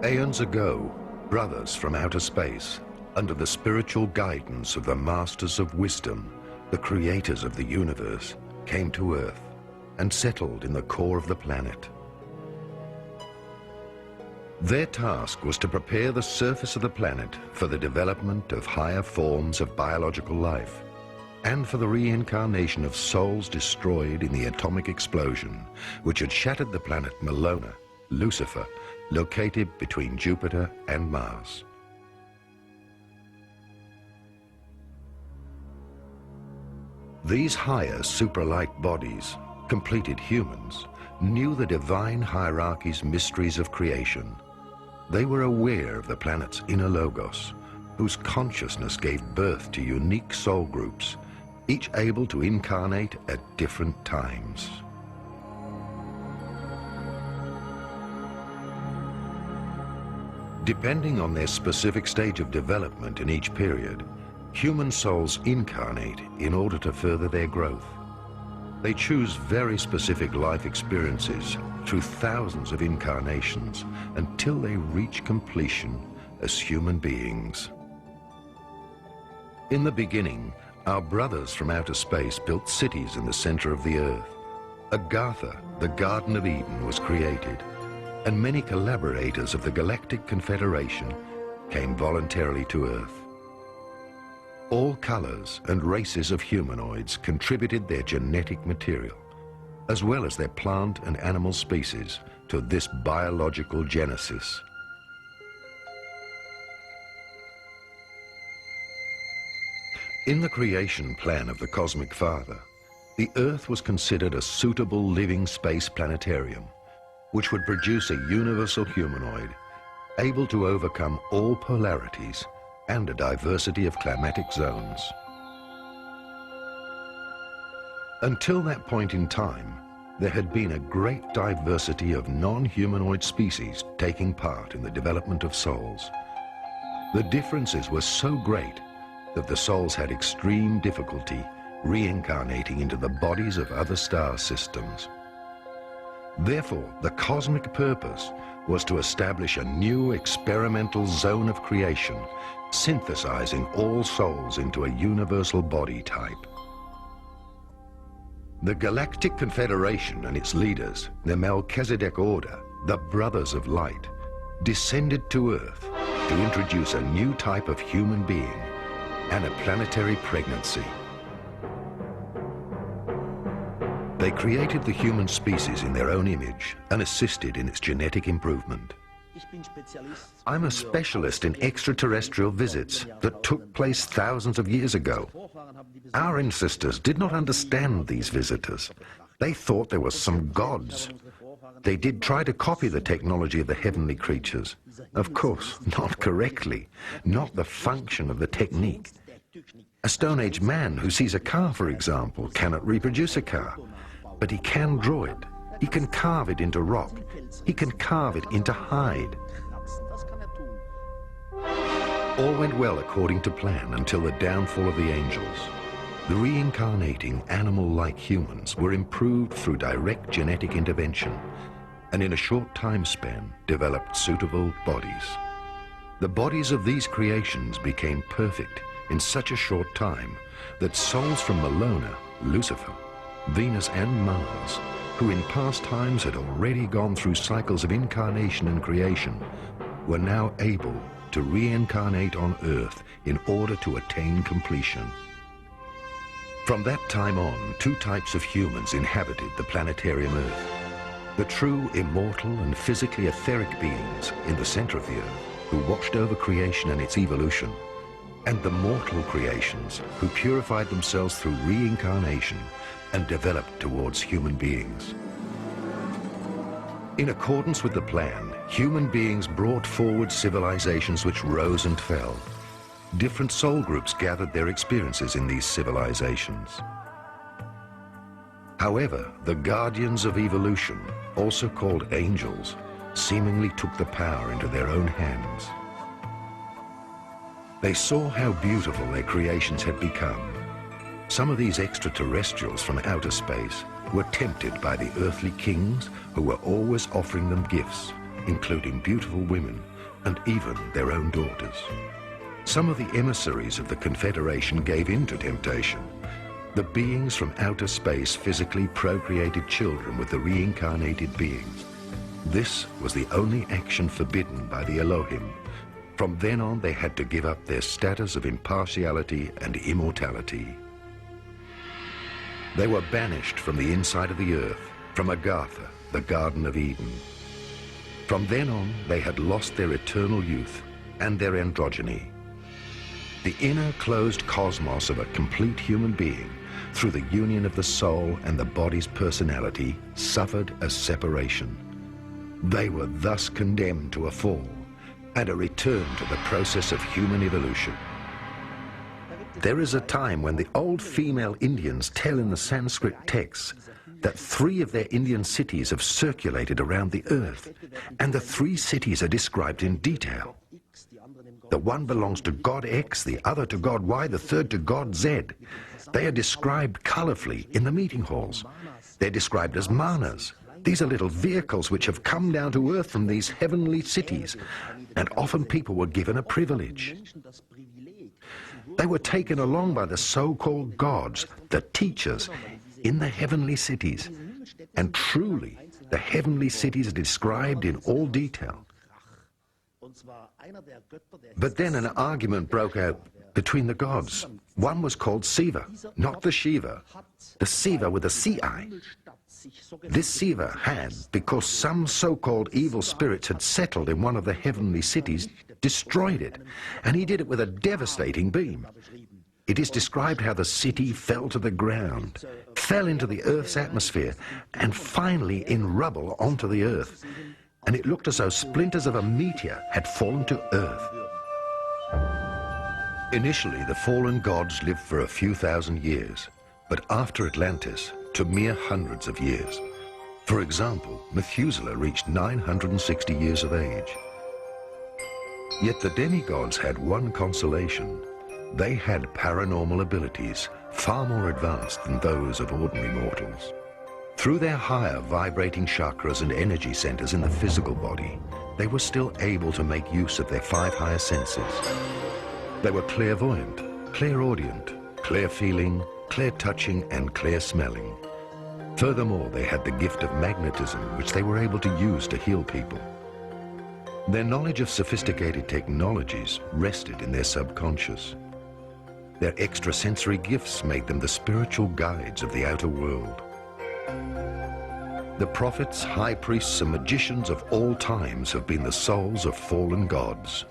Aeons ago, brothers from outer space, under the spiritual guidance of the masters of wisdom, the creators of the universe, came to Earth and settled in the core of the planet. Their task was to prepare the surface of the planet for the development of higher forms of biological life and for the reincarnation of souls destroyed in the atomic explosion which had shattered the planet Melona, Lucifer, located between Jupiter and Mars. These higher super-light bodies, completed humans, knew the divine hierarchy's mysteries of creation. They were aware of the planet's inner logos, whose consciousness gave birth to unique soul groups, each able to incarnate at different times. Depending on their specific stage of development in each period, human souls incarnate in order to further their growth. They choose very specific life experiences through thousands of incarnations until they reach completion as human beings. In the beginning, our brothers from outer space built cities in the center of the earth. Agharta, the Garden of Eden, was created, and many collaborators of the Galactic Confederation came voluntarily to Earth. All colors and races of humanoids contributed their genetic material, as well as their plant and animal species, to this biological genesis. In the creation plan of the Cosmic Father, the Earth was considered a suitable living space planetarium, which would produce a universal humanoid able to overcome all polarities and a diversity of climatic zones. Until that point in time, there had been a great diversity of non-humanoid species taking part in the development of souls. The differences were so great that the souls had extreme difficulty reincarnating into the bodies of other star systems. Therefore, the cosmic purpose was to establish a new experimental zone of creation, synthesizing all souls into a universal body type. The Galactic Confederation and its leaders, the Melchizedek Order, the Brothers of Light, descended to Earth to introduce a new type of human being and a planetary pregnancy. They created the human species in their own image and assisted in its genetic improvement. I'm a specialist in extraterrestrial visits that took place thousands of years ago. Our ancestors did not understand these visitors. They thought there were some gods. They did try to copy the technology of the heavenly creatures. Of course, not correctly, not the function of the technique. A Stone Age man who sees a car, for example, cannot reproduce a car. But he can draw it. He can carve it into rock. He can carve it into hide. All went well according to plan until the downfall of the angels. The reincarnating animal-like humans were improved through direct genetic intervention and in a short time span developed suitable bodies. The bodies of these creations became perfect in such a short time that souls from Melona, Lucifer, Venus and Mars, who in past times had already gone through cycles of incarnation and creation, were now able to reincarnate on Earth in order to attain completion. From that time on, two types of humans inhabited the planetarium Earth. The true immortal and physically etheric beings in the center of the Earth, who watched over creation and its evolution, and the mortal creations who purified themselves through reincarnation and developed towards human beings. In accordance with the plan, human beings brought forward civilizations which rose and fell. Different soul groups gathered their experiences in these civilizations. However, the guardians of evolution, also called angels, seemingly took the power into their own hands. They saw how beautiful their creations had become. Some of these extraterrestrials from outer space were tempted by the earthly kings who were always offering them gifts, including beautiful women and even their own daughters. Some of the emissaries of the Confederation gave in to temptation. The beings from outer space physically procreated children with the reincarnated beings. This was the only action forbidden by the Elohim. From then on, they had to give up their status of impartiality and immortality. They were banished from the inside of the earth, from Agharta, the Garden of Eden. From then on, they had lost their eternal youth and their androgyny. The inner closed cosmos of a complete human being, through the union of the soul and the body's personality, suffered a separation. They were thus condemned to a fall and a return to the process of human evolution. There is a time when the old female Indians tell in the Sanskrit texts that 3 of their Indian cities have circulated around the earth, and the 3 cities are described in detail. The one belongs to God X, the other to God Y, the third to God Z. They are described colorfully in the meeting halls. They're described as manas. These are little vehicles which have come down to earth from these heavenly cities, and often people were given a privilege. They were taken along by the so-called gods, the teachers, in the heavenly cities. And truly, the heavenly cities are described in all detail. But then an argument broke out between the gods. One was called Siva, not the Shiva. The Siva with a C-I. This Siva had, because some so-called evil spirits had settled in one of the heavenly cities, destroyed it, and he did it with a devastating beam. It is described how the city fell to the ground, fell into the Earth's atmosphere, and finally in rubble onto the Earth. And it looked as though splinters of a meteor had fallen to Earth. Initially, the fallen gods lived for a few thousand years, but after Atlantis, to mere hundreds of years. For example, Methuselah reached 960 years of age. Yet the demigods had one consolation. They had paranormal abilities far more advanced than those of ordinary mortals. Through their higher vibrating chakras and energy centers in the physical body, they were still able to make use of their 5 higher senses. They were clairvoyant, clairaudient, clear-feeling, clear-touching, and clear-smelling. Furthermore, they had the gift of magnetism, which they were able to use to heal people. Their knowledge of sophisticated technologies rested in their subconscious. Their extrasensory gifts made them the spiritual guides of the outer world. The prophets, high priests, and magicians of all times have been the souls of fallen gods.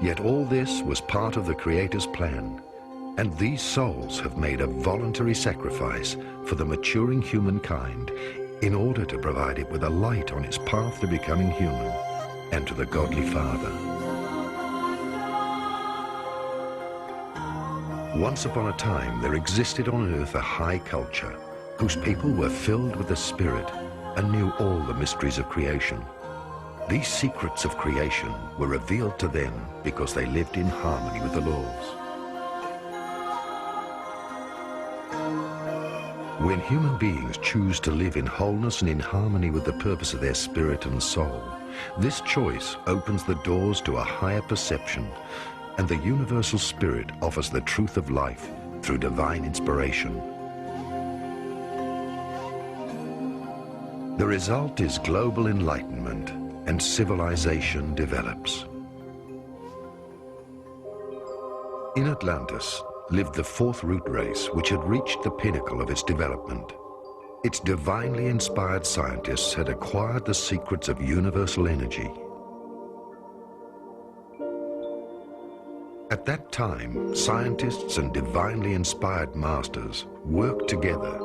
Yet all this was part of the Creator's plan, and these souls have made a voluntary sacrifice for the maturing humankind in order to provide it with a light on its path to becoming human and to the Godly Father. Once upon a time, there existed on earth a high culture whose people were filled with the Spirit and knew all the mysteries of creation. These secrets of creation were revealed to them because they lived in harmony with the laws. When human beings choose to live in wholeness and in harmony with the purpose of their spirit and soul, this choice opens the doors to a higher perception, and the universal spirit offers the truth of life through divine inspiration. The result is global enlightenment, and civilization develops. In Atlantis lived the 4th root race, which had reached the pinnacle of its development. Its divinely inspired scientists had acquired the secrets of universal energy. At that time, scientists and divinely inspired masters worked together